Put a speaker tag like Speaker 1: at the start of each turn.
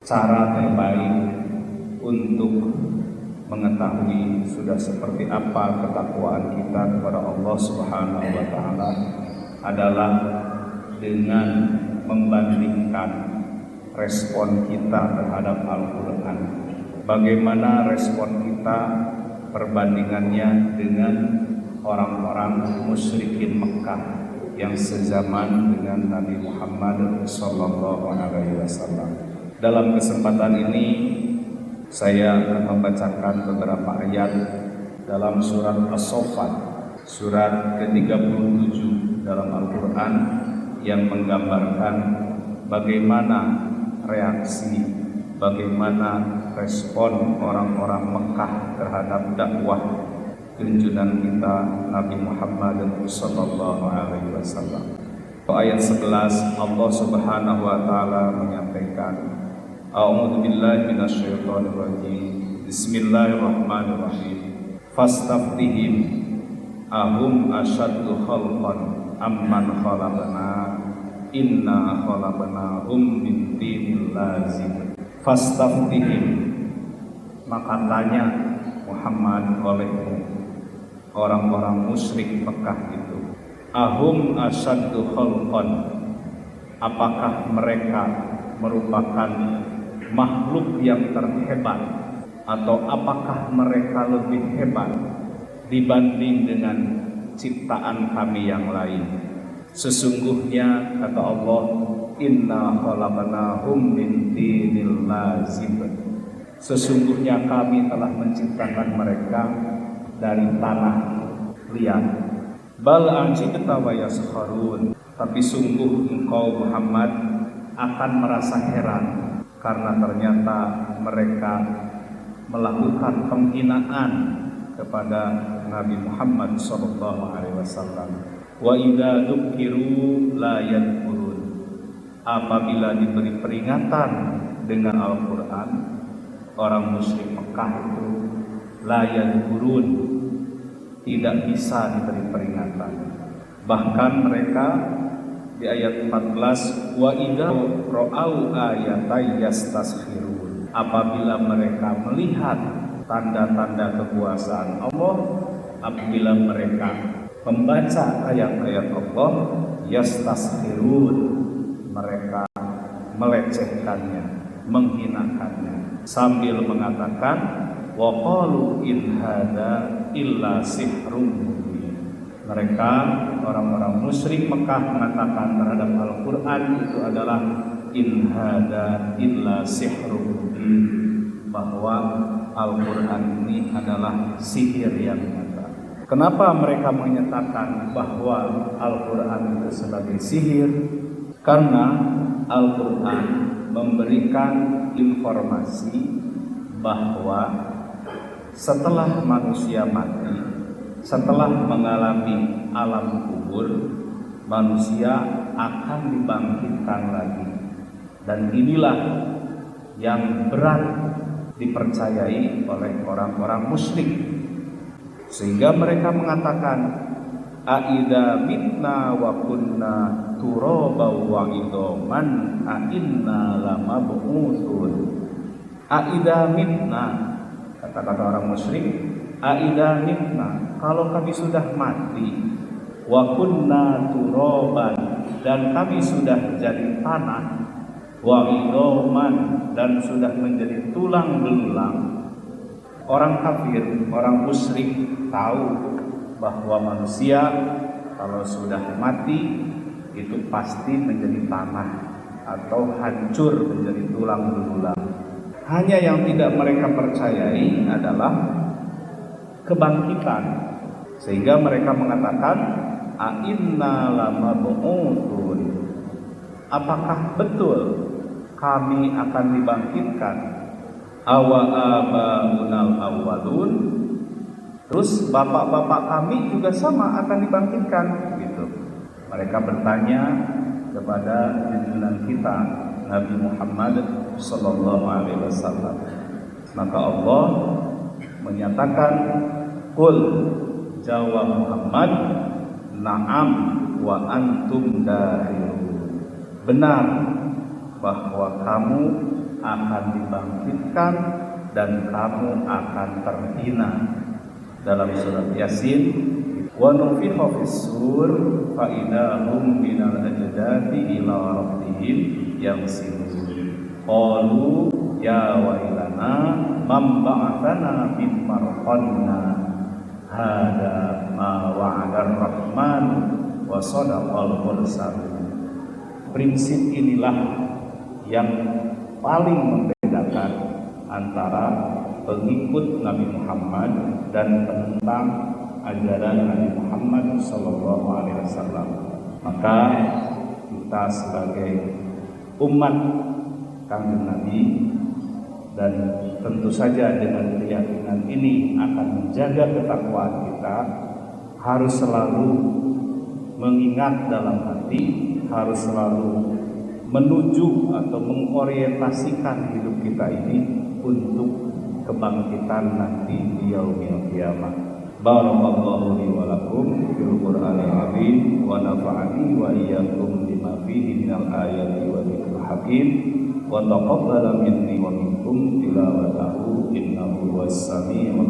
Speaker 1: cara terbaik untuk mengetahui sudah seperti apa ketakwaan kita kepada Allah Subhanahu wa taala adalah dengan membandingkan respon kita terhadap Al-Qur'an. Bagaimana respon kita perbandingannya dengan orang-orang musyrikin Mekah yang sezaman dengan Nabi Muhammad sallallahu alaihi wasallam. Dalam kesempatan ini saya akan membacakan beberapa ayat dalam surat As-Saffat, surat ke-37 dalam Al-Quran yang menggambarkan bagaimana reaksi, bagaimana respon orang-orang Mekah terhadap dakwah junjungan kita Nabi Muhammad sallallahu alaihi wasallam. Ayat 11 Allah Subhanahu wa taala menyampaikan, A'udzu billahi minasyaitonir rajim. Bismillahirrahmanirrahim. Fastaftihim ahum asyaddu khalqan amman khalaqna inna khalaqnahum min tinin lazim. Fastaftihim, maka tanya Muhammad olehmu orang-orang musyrik Mekah itu, ahum asyaddu khalqan, apakah mereka merupakan makhluk yang terhebat, atau apakah mereka lebih hebat dibanding dengan ciptaan kami yang lain? Sesungguhnya kata Allah, inna khalaqnahum min tinil lazib, sesungguhnya kami telah menciptakan mereka dari tanah liat. Bal anjibta wa yaskharun, tapi sungguh engkau Muhammad akan merasa heran karena ternyata mereka melakukan penghinaan kepada Nabi Muhammad sallallahu alaihi wasallam. Wa idza dzukiru la yadhkurun, apabila diberi peringatan dengan Al-Qur'an, orang musyrik Mekah itu la yadhkurun, tidak bisa diberi peringatan. Bahkan mereka di ayat 14, wa idza ra'au ayatan yastaskhirun, apabila mereka melihat tanda-tanda kekuasaan Allah, apabila mereka membaca ayat-ayat Allah, yastaskhirun, mereka melecehkannya, menghinakannya, sambil mengatakan wa qalu in hada illa sihrun mubin. Mereka orang-orang musyrik Mekah mengatakan terhadap Al-Quran itu adalah in hada illa sihrun mubin, bahwa Al-Quran ini adalah sihir yang nyata. Kenapa mereka menyatakan bahwa Al-Quran itu sebagai sihir? Karena Al-Quran memberikan informasi bahwa setelah manusia mati, setelah mengalami alam kubur, manusia akan dibangkitkan lagi. Dan inilah yang berat dipercayai oleh orang-orang musyrik, sehingga mereka mengatakan aida mitna wa kunna turaba wa idoman a inna lamab'utsun. Aida mitna, kata-kata orang musyrik, aida mitna, kalau kami sudah mati, wa kunna turaban, dan kami sudah jadi tanah, wa idoman, dan sudah menjadi tulang belulang. Orang kafir, orang musyrik tahu bahwa manusia kalau sudah mati itu pasti menjadi tanah atau hancur menjadi tulang belulang. Hanya yang tidak mereka percayai adalah kebangkitan, sehingga mereka mengatakan a'inna lamab'utsun, apakah betul kami akan dibangkitkan? Awa abaunal awwalun, terus bapak-bapak kami juga sama akan dibangkitkan, gitu. Mereka bertanya kepada junjungan kita Nabi Muhammad sallallahu alaihi wasallam. Maka Allah menyatakan, qul, jawab Muhammad, na'am wa antum dakhirun, benar bahwa kamu akan dibangkitkan dan kamu akan terhina. Dalam surat Yasin, wa nufikha fis-sur fa idahum minal ajdadi ila rabbihim yansilun. Qalu ya wailana man ba'atsana min marqadina hada ma wa'adar rahman wa sadaqal mursalun. Prinsip inilah yang paling membedakan antara pengikut Nabi Muhammad dan tentang ajaran Nabi Muhammad sallallahu alaihi wasallam. Maka kita sebagai umat Kanjeng Nabi dan tentu saja dengan keyakinan ini akan menjaga ketakwaan kita, harus selalu mengingat dalam hati, harus selalu menuju atau mengorientasikan hidup kita ini untuk kebangkitan nanti di yaumil qiyamah. Barakallahu li wa lakum fil Qur'anil azim wa nafa'ani wa iyyakum bima fihi minal ayati wa dzikril hakim wa taqabbala minni wa minkum tilawatahu innahu was sami'ul